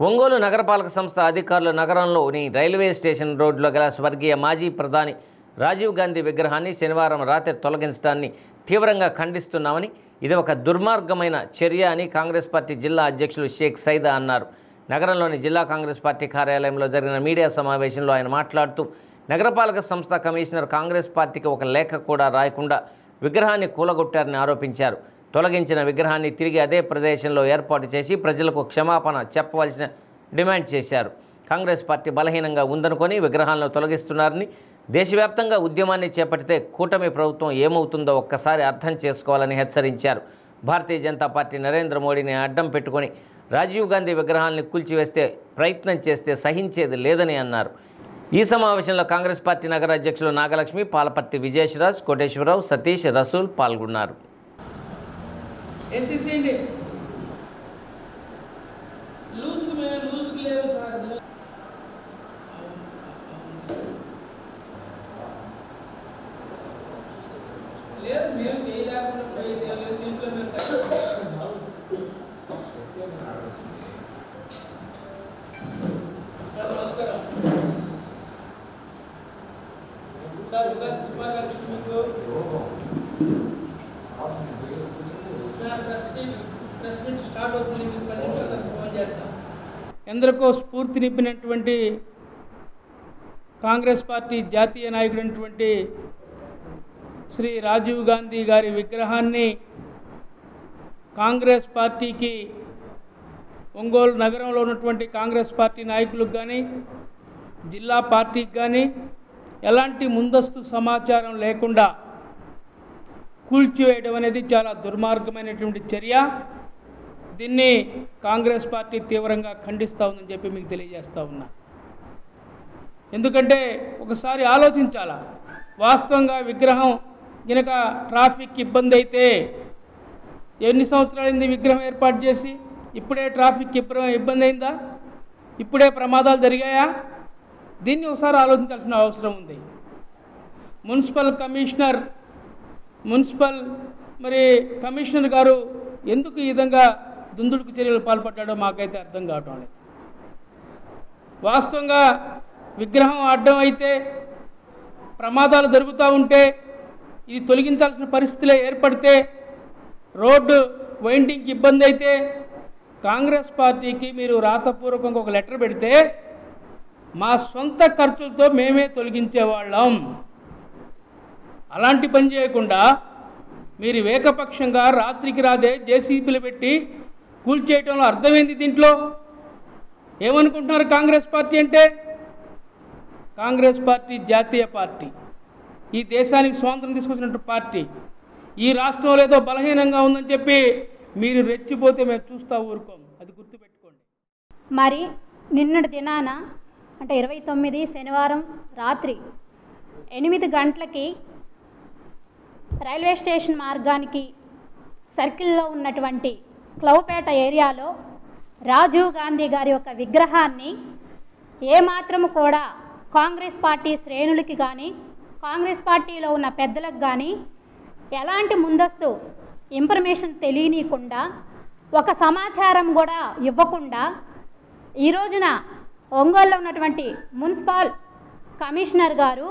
ఒంగోలు నగరపాలక సంస్థ అధికారులు నగరంలోని రైల్వే స్టేషన్ రోడ్లో గల స్వర్గీయ మాజీ ప్రధాని రాజీవ్ గాంధీ విగ్రహాన్ని శనివారం రాత్రి తొలగించడాన్ని తీవ్రంగా ఖండిస్తున్నామని, ఇది ఒక దుర్మార్గమైన చర్య అని కాంగ్రెస్ పార్టీ జిల్లా అధ్యక్షులు షేక్ సైదా అన్నారు. నగరంలోని జిల్లా కాంగ్రెస్ పార్టీ కార్యాలయంలో జరిగిన మీడియా సమావేశంలో ఆయన మాట్లాడుతూ నగరపాలక సంస్థ కమిషనర్ కాంగ్రెస్ పార్టీకి ఒక లేఖ కూడా రాయకుండా విగ్రహాన్ని కూలగొట్టారని ఆరోపించారు. తొలగించిన విగ్రహాన్ని తిరిగి అదే ప్రదేశంలో ఏర్పాటు చేసి ప్రజలకు క్షమాపణ చెప్పవలసిన డిమాండ్ చేశారు. కాంగ్రెస్ పార్టీ బలహీనంగా ఉందనుకొని విగ్రహాలను తొలగిస్తున్నారని, దేశవ్యాప్తంగా ఉద్యమాన్ని చేపడితే కూటమి ప్రభుత్వం ఏమవుతుందో ఒక్కసారి అర్థం చేసుకోవాలని హెచ్చరించారు. భారతీయ జనతా పార్టీ నరేంద్ర మోడీని అడ్డం పెట్టుకొని రాజీవ్ గాంధీ విగ్రహాన్ని కూల్చివేస్తే ప్రయత్నం చేస్తే సహించేది లేదని అన్నారు. ఈ సమావేశంలో కాంగ్రెస్ పార్టీ నగర అధ్యక్షులు నాగలక్ష్మి, పాలపర్తి విజయేశ్వరరాజ్, కోటేశ్వరరావు, సతీష్, రసూల్ పాల్గొన్నారు. ఎందరికో స్ఫూర్తినిప్పినటువంటి కాంగ్రెస్ పార్టీ జాతీయ నాయకుడైనటువంటి శ్రీ రాజీవ్ గాంధీ గారి విగ్రహాన్ని కాంగ్రెస్ పార్టీకి ఒంగోలు నగరంలో ఉన్నటువంటి కాంగ్రెస్ పార్టీ నాయకులకు కానీ జిల్లా పార్టీకి కానీ ఎలాంటి ముందస్తు సమాచారం లేకుండా కూల్చివేయడం అనేది చాలా దుర్మార్గమైనటువంటి చర్య. దీన్ని కాంగ్రెస్ పార్టీ తీవ్రంగా ఖండిస్తూ ఉందని చెప్పి మీకు తెలియజేస్తూ ఉన్నా. ఎందుకంటే ఒకసారి ఆలోచించాలా, వాస్తవంగా విగ్రహం కనుక ట్రాఫిక్ ఇబ్బంది అయితే ఎన్ని సంవత్సరాలైంది విగ్రహం ఏర్పాటు చేసి? ఇప్పుడే ట్రాఫిక్ ఇబ్బంది అయిందా? ఇప్పుడే ప్రమాదాలు జరిగాయా? దీన్ని ఒకసారి ఆలోచించాల్సిన అవసరం ఉంది. కమిషనర్ గారు ఎందుకు ఈ విధంగా దుందుడుకు చర్యలు పాల్పడ్డాడో మాకైతే అర్థం కావటం లేదు. వాస్తవంగా విగ్రహం అడ్డం అయితే ప్రమాదాలు జరుగుతూ ఉంటే ఇది తొలగించాల్సిన పరిస్థితులే ఏర్పడితే రోడ్డు వైండింగ్కి ఇబ్బంది అయితే కాంగ్రెస్ పార్టీకి మీరు రాతపూర్వకంగా ఒక లెటర్ పెడితే మా సొంత ఖర్చులతో మేమే తొలగించేవాళ్ళం. అలాంటి పని చేయకుండా మీరు ఏకపక్షంగా రాత్రికి రాదే జేసీబీలు పెట్టి కూల్చేయటంలో అర్థమైంది. దీంట్లో ఏమనుకుంటున్నారు కాంగ్రెస్ పార్టీ అంటే? కాంగ్రెస్ పార్టీ జాతీయ పార్టీ, ఈ దేశానికి స్వాతంత్రం తీసుకొచ్చినట్టు పార్టీ. ఈ రాష్ట్రంలో ఏదో బలహీనంగా ఉందని చెప్పి మీరు రెచ్చిపోతే మేము చూస్తూ ఊరుకోం, అది గుర్తుపెట్టుకోండి. మరి నిన్నటి దినాన అంటే 29 శనివారం రాత్రి 8 గంటలకి రైల్వే స్టేషన్ మార్గానికి సర్కిల్లో ఉన్నటువంటి క్లౌపేట ఏరియాలో రాజీవ్ గాంధీ గారి యొక్క విగ్రహాన్ని ఏమాత్రము కూడా కాంగ్రెస్ పార్టీ శ్రేణులకి కానీ కాంగ్రెస్ పార్టీలో ఉన్న పెద్దలకు కానీ ఎలాంటి ముందస్తు ఇన్ఫర్మేషన్ తెలియనీయకుండా, ఒక సమాచారం కూడా ఇవ్వకుండా ఈ రోజున ఒంగోలులో ఉన్నటువంటి మున్సిపల్ కమిషనర్ గారు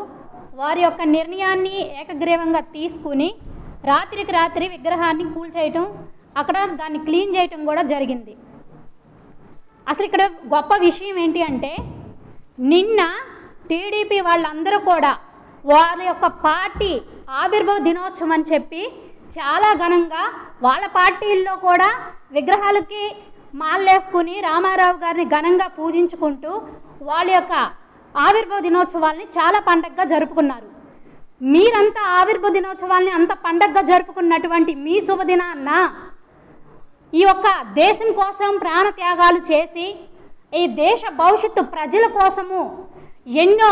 వారి యొక్క నిర్ణయాన్ని ఏకగ్రీవంగా తీసుకుని రాత్రికి రాత్రి విగ్రహాన్ని కూల్చేయటం, అక్కడ దాన్ని క్లీన్ చేయటం కూడా జరిగింది. అసలు ఇక్కడ గొప్ప విషయం ఏంటి అంటే, నిన్న టీడీపీ వాళ్ళందరూ కూడా వారి యొక్క పార్టీ ఆవిర్భావ దినోత్సవం అని చెప్పి చాలా ఘనంగా వాళ్ళ పార్టీల్లో కూడా విగ్రహాలకి మాల్లేసుకుని రామారావు గారిని ఘనంగా పూజించుకుంటూ వాళ్ళ యొక్క ఆవిర్భావ దినోత్సవాల్ని చాలా పండగగా జరుపుకున్నారు. మీరంతా ఆవిర్భావ దినోత్సవాల్ని అంత పండగగా జరుపుకున్నటువంటి మీ శుభదినాన్న ఈ యొక్క దేశం కోసం ప్రాణత్యాగాలు చేసి ఈ దేశ భవిష్యత్తు ప్రజల కోసము ఎన్నో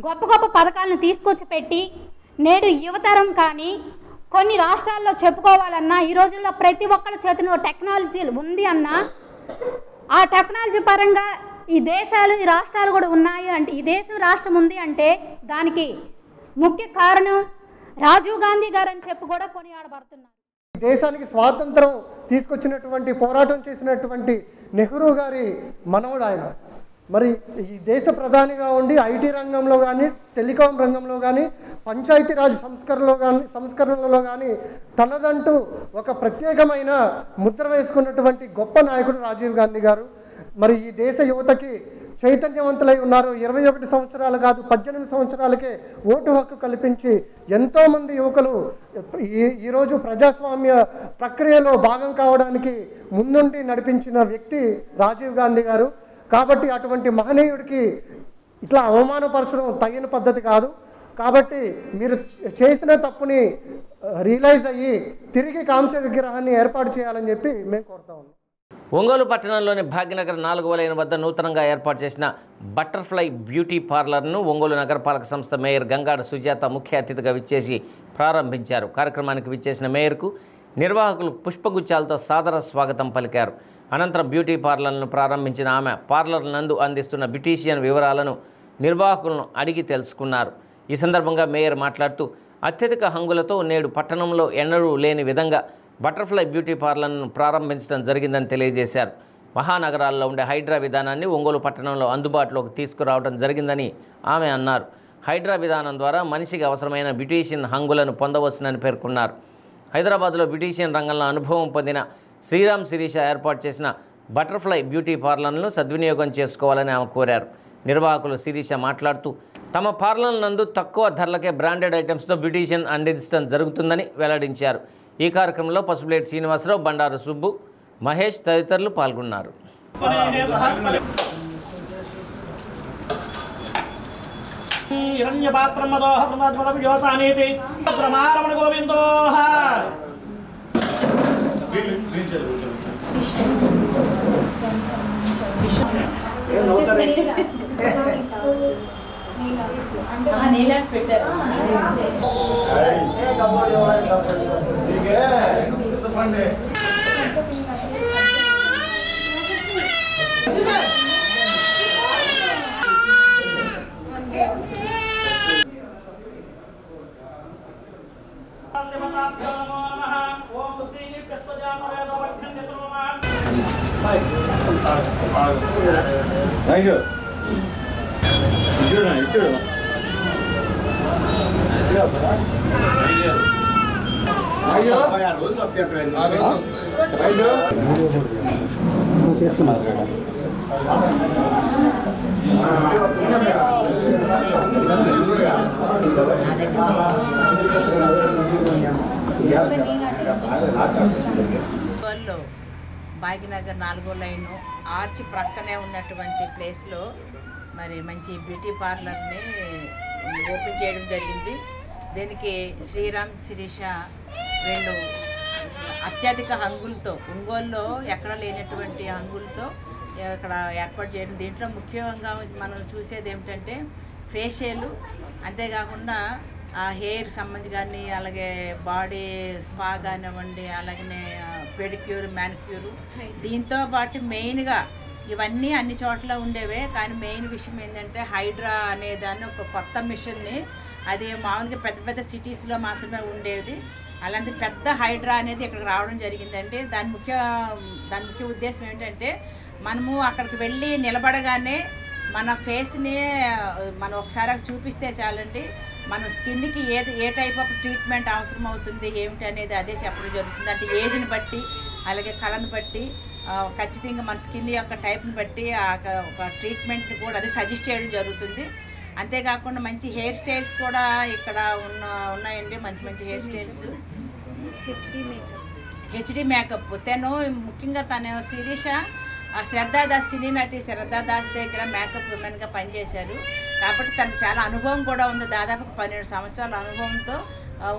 గొప్ప గొప్ప పథకాలను తీసుకొచ్చి పెట్టి నేడు యువతరం కానీ కొన్ని రాష్ట్రాల్లో చెప్పుకోవాలన్నా ఈ రోజుల్లో ప్రతి ఒక్కరి చేతిలో టెక్నాలజీ ఉంది అన్నా, ఆ టెక్నాలజీ పరంగా ఈ దేశాలు ఈ రాష్ట్రాలు కూడా ఉన్నాయి అంటే, ఈ దేశం రాష్ట్రం ఉంది అంటే దానికి ముఖ్య కారణం రాజీవ్ గాంధీ గారు అని చెప్పి కూడా కొనియాడబడుతున్నారు. దేశానికి స్వాతంత్రం తీసుకొచ్చినటువంటి పోరాటం చేసినటువంటి నెహ్రూ గారి మనవడు ఆయన. మరి ఈ దేశ ప్రధానిగా ఉండి ఐటీ రంగంలో కానీ టెలికాం రంగంలో కానీ పంచాయతీరాజ్ సంస్కరణలో కానీ తనదంటూ ఒక ప్రత్యేకమైన ముద్ర వేసుకున్నటువంటి గొప్ప నాయకుడు రాజీవ్ గాంధీ గారు. మరి ఈ దేశ యువతకి చైతన్యవంతులై ఉన్నారు. 21 సంవత్సరాలు కాదు 18 సంవత్సరాలకే ఓటు హక్కు కల్పించి ఎంతోమంది యువకులు ఈరోజు ప్రజాస్వామ్య ప్రక్రియలో భాగం కావడానికి ముందుండి నడిపించిన వ్యక్తి రాజీవ్ గాంధీ గారు. కాబట్టి అటువంటి మహనీయుడికి ఇట్లా అవమానపరచడం తగిన పద్ధతి కాదు. కాబట్టి మీరు చేసిన తప్పుని రియలైజ్ అయ్యి తిరిగి కాంస్య విగ్రహాన్ని ఏర్పాటు చేయాలని చెప్పి మేము కోరుతా ఉన్నాం. ఒంగోలు పట్టణంలోని భాగ్యనగర్ 4వ లైన్ వద్ద నూతనంగా ఏర్పాటు చేసిన బటర్ఫ్లై బ్యూటీ పార్లర్ను ఒంగోలు నగరపాలక సంస్థ మేయర్ గంగాడ సుజాత ముఖ్య అతిథిగా విచ్చేసి ప్రారంభించారు. కార్యక్రమానికి విచ్చేసిన మేయర్కు నిర్వాహకులు పుష్పగుచ్చాలతో సాదర స్వాగతం పలికారు. అనంతరం బ్యూటీ పార్లర్ను ప్రారంభించిన ఆమె పార్లర్ నందు అందిస్తున్న బ్యూటీషియన్ వివరాలను నిర్వాహకులను అడిగి తెలుసుకున్నారు. ఈ సందర్భంగా మేయర్ మాట్లాడుతూ అత్యధిక హంగులతో నేడు పట్టణంలో ఎన్నడూ లేని విధంగా బటర్ఫ్లై బ్యూటీ పార్లర్ను ప్రారంభించడం జరిగిందని తెలియజేశారు. మహానగరాల్లో ఉండే హైడ్రా విధానాన్ని ఒంగోలు పట్టణంలో అందుబాటులోకి తీసుకురావడం జరిగిందని ఆమె అన్నారు. హైడ్రా విధానం ద్వారా మనిషికి అవసరమైన బ్యూటీషియన్ హంగులను పొందవచ్చునని పేర్కొన్నారు. హైదరాబాద్లో బ్యూటీషియన్ రంగంలో అనుభవం పొందిన శ్రీరామ్ శిరీష ఏర్పాటు చేసిన బటర్ఫ్లై బ్యూటీ పార్లర్లను సద్వినియోగం చేసుకోవాలని ఆమె కోరారు. నిర్వాహకులు శిరీష మాట్లాడుతూ తమ పార్లర్ నందు తక్కువ ధరలకే బ్రాండెడ్ ఐటమ్స్తో బ్యూటీషియన్ అందించడం జరుగుతుందని వెల్లడించారు. ఈ కార్యక్రమంలో పసుపులేటి శ్రీనివాసరావు, బండారు సుబ్బు, మహేష్ తదితరులు పాల్గొన్నారు. నీలర్స్ పెట్టారు. భాగ్యనగర్ 4వ లైను ఆర్చ్ ప్రక్కనే ఉన్నటువంటి ప్లేస్లో మరి మంచి బ్యూటీ పార్లర్ని ఓపెన్ చేయడం జరిగింది. దీనికి శ్రీరామ్ శిరీష వీళ్ళు అత్యధిక హంగులతో ఒంగోలులో ఎక్కడ లేనటువంటి హంగులతో ఇక్కడ ఏర్పాటు చేయడం. దీంట్లో ముఖ్యంగా మనం చూసేది ఏమిటంటే ఫేషియల్, అంతేకాకుండా హెయిర్ సంబంధించి కానీ, అలాగే బాడీ స్పా కానివ్వండి, అలాగనే పెడిక్యూర్, మ్యానిక్యూర్. దీంతో పాటు మెయిన్గా ఇవన్నీ అన్ని చోట్ల ఉండేవే, కానీ మెయిన్ విషయం ఏంటంటే హైడ్రా అనే దాన్ని ఒక కొత్త మిషన్ని, అది మామూలుగా పెద్ద పెద్ద సిటీస్లో మాత్రమే ఉండేది. అలాంటి పెద్ద హైడ్రా అనేది ఇక్కడికి రావడం జరిగిందండి. దాని ముఖ్య ఉద్దేశం ఏంటంటే మనము అక్కడికి వెళ్ళి నిలబడగానే మన ఫేస్ని మనం ఒకసారి చూపిస్తే చాలండి, మన స్కిన్కి ఏ టైప్ ఆఫ్ ట్రీట్మెంట్ అవసరం అవుతుంది ఏమిటి అనేది అదే చెప్పడం జరుగుతుంది. అంటే ఏజ్ని బట్టి, అలాగే కళను బట్టి, ఖచ్చితంగా మన స్కిన్ యొక్క టైప్ని బట్టి ఒక ట్రీట్మెంట్ని కూడా అది సజెస్ట్ చేయడం జరుగుతుంది. అంతేకాకుండా మంచి హెయిర్ స్టైల్స్ కూడా ఇక్కడ ఉన్నాయండి. మంచి మంచి హెయిర్ స్టైల్స్. హెచ్డి మేకప్ తను ముఖ్యంగా తన శిరీష శ్రద్ధాదాస్, సినీ నటి శ్రద్ధాదాస్ దగ్గర మేకప్ ఉమెన్గా పనిచేశారు కాబట్టి తనకు చాలా అనుభవం కూడా ఉంది. దాదాపు 12 సంవత్సరాల అనుభవంతో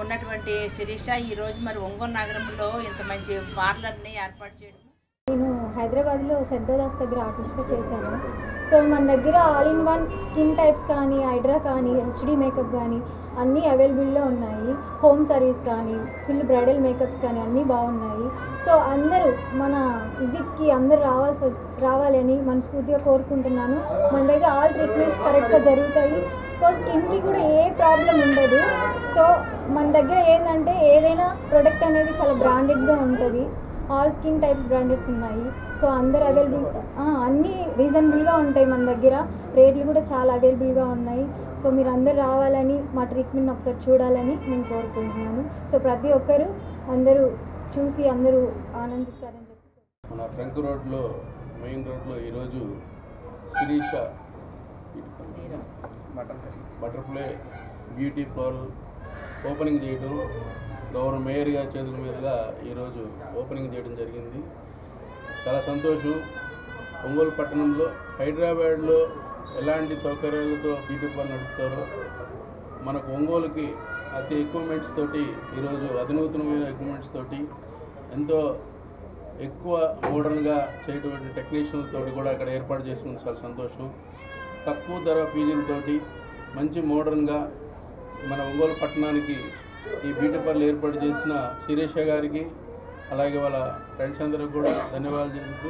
ఉన్నటువంటి శిరీష ఈరోజు మరి ఒంగోలు నగరంలో ఇంత మంచి పార్లర్ని ఏర్పాటు చేయడం. నేను హైదరాబాద్లో శ్రద్ధాదాస్ దగ్గర ఆర్టిస్ట్గా చేశాను. సో మన దగ్గర all in one skin types కానీ, హైడ్రా కానీ, హెచ్డి మేకప్ కానీ అన్నీ అవైలబుల్లో ఉన్నాయి. హోమ్ సర్వీస్ కానీ, ఫుల్ బ్రైడల్ మేకప్స్ కానీ అన్నీ బాగున్నాయి. సో అందరూ మన విజిట్కి అందరూ రావాలని మనస్ఫూర్తిగా కోరుకుంటున్నాను. మన దగ్గర ఆల్ ట్రీట్మెంట్స్ కరెక్ట్గా జరుగుతాయి. సో స్కిన్కి కూడా ఏ ప్రాబ్లం ఉండదు. సో మన దగ్గర ఏంటంటే ఏదైనా ప్రొడక్ట్ అనేది చాలా బ్రాండెడ్గా ఉంటుంది. ఆల్ స్కిన్ టైప్స్ బ్రాండెడ్స్ ఉన్నాయి. సో అందరు అవైలబుల్, అన్నీ రీజనబుల్గా ఉంటాయి మన దగ్గర. రేట్లు కూడా చాలా అవైలబుల్గా ఉన్నాయి. సో మీరు అందరు రావాలని, మా ట్రీట్మెంట్ ఒకసారి చూడాలని నేను కోరుకుంటున్నాను. సో ప్రతి ఒక్కరు అందరూ చూసి అందరూ ఆనందిస్తారని చెప్పి మన ట్రంక్ రోడ్లో, మెయిన్ రోడ్లో ఈరోజు Sirisha butterfly beauty parlour opening చేయడం గౌరవ మేయర్ గారి చేతుల మీదుగా ఈరోజు ఓపెనింగ్ చేయడం జరిగింది. చాలా సంతోషం. ఒంగోలు పట్టణంలో హైదరాబాద్లో ఎలాంటి సౌకర్యాలతో బ్యూటీ పార్లర్ నడుపుతారో మనకు ఒంగోలుకి అతి ఎక్విప్మెంట్స్ తోటి ఈరోజు అధునూతనమైన ఎక్విప్మెంట్స్ తోటి ఎంతో ఎక్కువ మోడర్న్గా చేయటువంటి టెక్నీషియన్లతో కూడా అక్కడ ఏర్పాటు చేసుకుని చాలా సంతోషం. తక్కువ ధర ఫీజులతోటి మంచి మోడర్న్గా మన ఒంగోలు పట్టణానికి ఈ బ్యూటీ పార్లర్ ఏర్పాటు చేసిన శిరీష గారికి, అలాగే వాళ్ళ ఫ్రెండ్స్ అందరూ కూడా ధన్యవాదాలు చెబుతూ,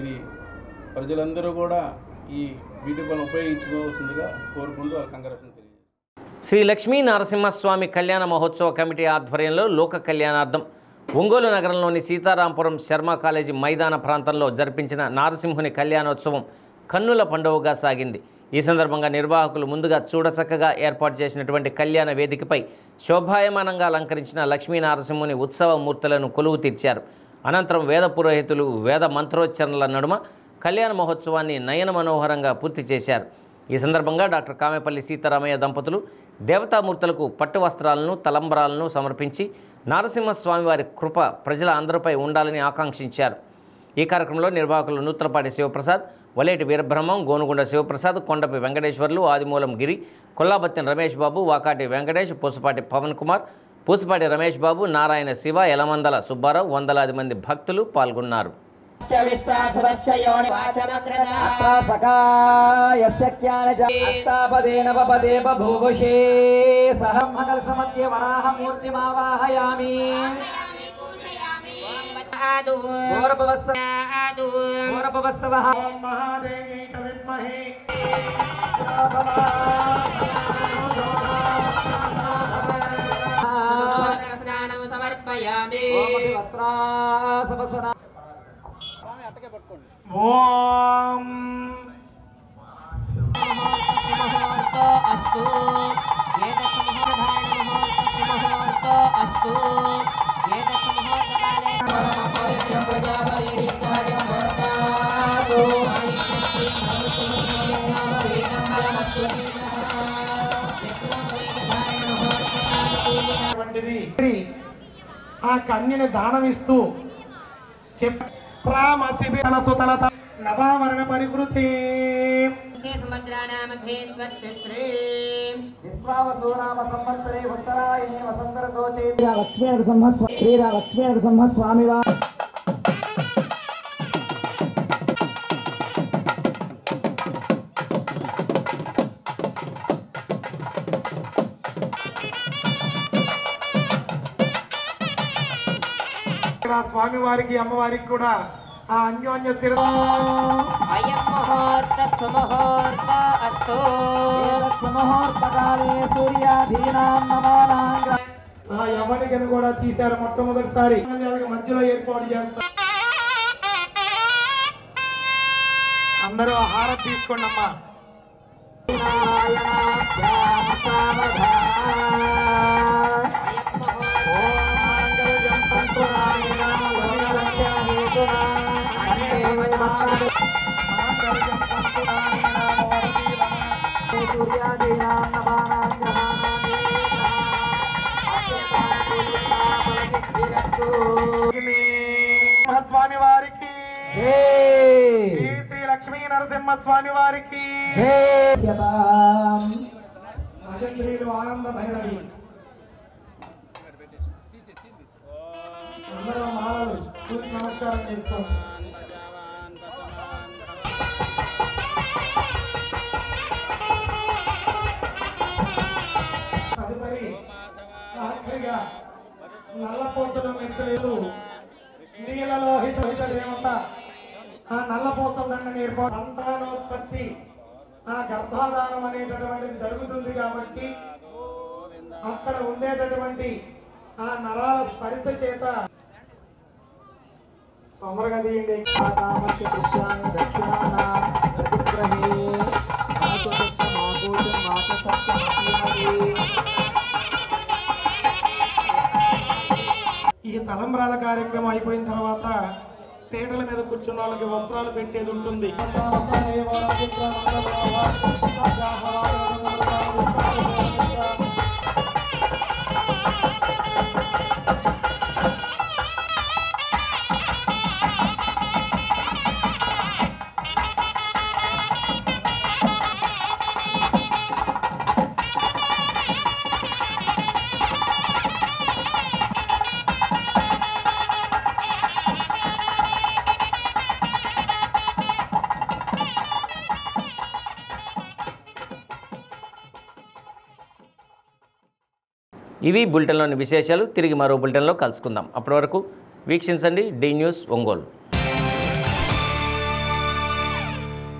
ఇది ప్రజలందరూ కూడా ఈ బ్యూటీ పార్లర్ ఉపయోగించుకోవాల్సిందిగా కోరుకుంటూ వాళ్ళ కంగ్రాచులేషన్ తెలియజేస్తారు. శ్రీ లక్ష్మీ నరసింహస్వామి కళ్యాణ మహోత్సవ కమిటీ ఆధ్వర్యంలో లోక కళ్యాణార్థం ఒంగోలు నగరంలోని సీతారాంపురం శర్మ కాలేజీ మైదాన ప్రాంతంలో జరిపించిన నారసింహుని కళ్యాణోత్సవం కన్నుల పండువగా సాగింది. ఈ సందర్భంగా నిర్వాహకులు ముందుగా చూడచక్కగా ఏర్పాటు చేసినటువంటి కళ్యాణ వేదికపై శోభాయమానంగా అలంకరించిన లక్ష్మీ నరసింహుని ఉత్సవ మూర్తులను కొలువు తీర్చారు. అనంతరం వేద పురోహితులు వేద మంత్రోచ్చరణల నడుమ కళ్యాణ మహోత్సవాన్ని నయన మనోహరంగా పూర్తి చేశారు. ఈ సందర్భంగా డాక్టర్ కామెపల్లి సీతారామయ్య దంపతులు దేవతామూర్తులకు పట్టు వస్త్రాలను, తలంబరాలను సమర్పించి నరసింహస్వామి వారి కృప ప్రజల అందరిపై ఉండాలని ఆకాంక్షించారు. ఈ కార్యక్రమంలో నిర్వాహకులు నూతలపాటి శివప్రసాద్, వలేటి వీరబ్రహ్మం, గోనుగుండ శివప్రసాద్, కొండపి వెంకటేశ్వర్లు, ఆదిమూలం గిరి, కొల్లాబత్తిన రమేష్ బాబు, వాకాటి వెంకటేష్, పూసపాటి పవన్ కుమార్, పూసపాటి రమేష్ బాబు, నారాయణ శివ, యలమందల సుబ్బారావు, వందలాది మంది భక్తులు పాల్గొన్నారు. సమర్పయామి. ఓం अस्तु अस्तु ఆ కన్యని దానమిస్తూ నవావరణ పరివృతి విశ్వావసూనామ సంవత్సరే ఉత్తరాయణే వసంతరతో శ్రీరామలక్ష్మీ స్వామి స్వామివారికి అమ్మవారికి కూడా ఆ అన్యోన్య ఎవరికని కూడా తీశారు మొట్టమొదటిసారి మధ్యలో ఏర్పాటు చేస్తారు. అందరూ హారతి తీసుకోండి అమ్మా. స్వామి వారికి శ్రీ లక్ష్మీ నరసింహ స్వామి వారికి ఆనంద భైరవి అందరూ మాలలు నమస్కారం చేసుకోండి. తదుపరి ఆఖరిగా నల్లపోసలం ఎత్తలేదు నీలలోహిత దేవత ఆ నల్లపోసల దండని ఏర్పాటు సంతానోత్పత్తి ఆ గర్భాధానం అనేటటువంటిది జరుగుతుంది కాబట్టి అక్కడ ఉండేటటువంటి ఆ నరాల స్పర్శ చేత తొందరగా తీయండి. ఈ తలంబ్రాల కార్యక్రమం అయిపోయిన తర్వాత పీటల మీద కూర్చున్న వాళ్ళకి వస్త్రాలు పెట్టేది ఉంటుంది. ఇవి బులెటిన్లోని విశేషాలు. తిరిగి మరో బులెటిన్లో కలుసుకుందాం. అప్పటి వరకు వీక్షించండి డి న్యూస్ ఒంగోలు.